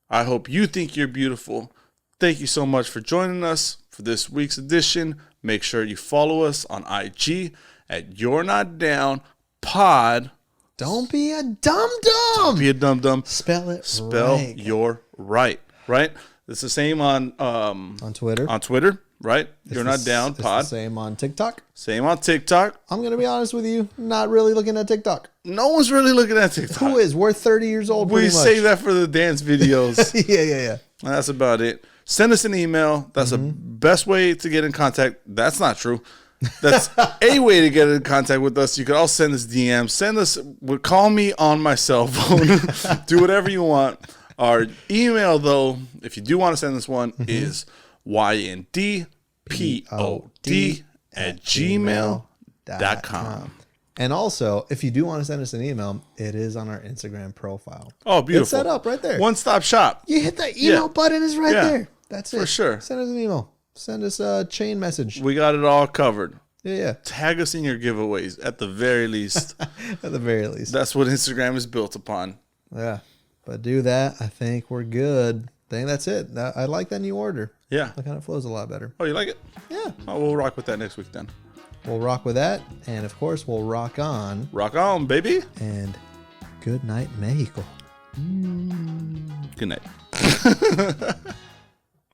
I hope you think you're beautiful. Thank you so much for joining us for this week's edition. Make sure you follow us on IG at You're Not Down Pod. Don't be a dum-dum. Be a dum-dum. Spell it Spell right. your right. It's the same on Twitter. On Twitter, right? You're Not Down Pod. It's the same on TikTok. Same on TikTok. I'm going to be honest with you. Not really looking at TikTok. No one's really looking at TikTok. Who is? We're 30 years old. We pretty much. say that for the dance videos. Yeah. That's about it. Send us an email. That's the best way to get in contact. That's not true. That's a way to get in contact with us. You can also send us DMs. Call me on my cell phone. Do whatever you want. Our email, though, if you do want to send us one, is yndpod@gmail.com. And also, if you do want to send us an email, it is on our Instagram profile. Oh, beautiful. It's set up right there. One-stop shop. You hit that email button is right there. That's it. For sure. Send us an email. Send us a chain message. We got it all covered. Yeah. Tag us in your giveaways at the very least. At the very least. That's what Instagram is built upon. Yeah. But do that. I think we're good. I think that's it. I like that new order. Yeah. That kind of flows a lot better. Oh, you like it? Yeah. Oh, we'll rock with that next week then. We'll rock with that. And of course, we'll rock on. Rock on, baby. And good night, Mexico. Good night.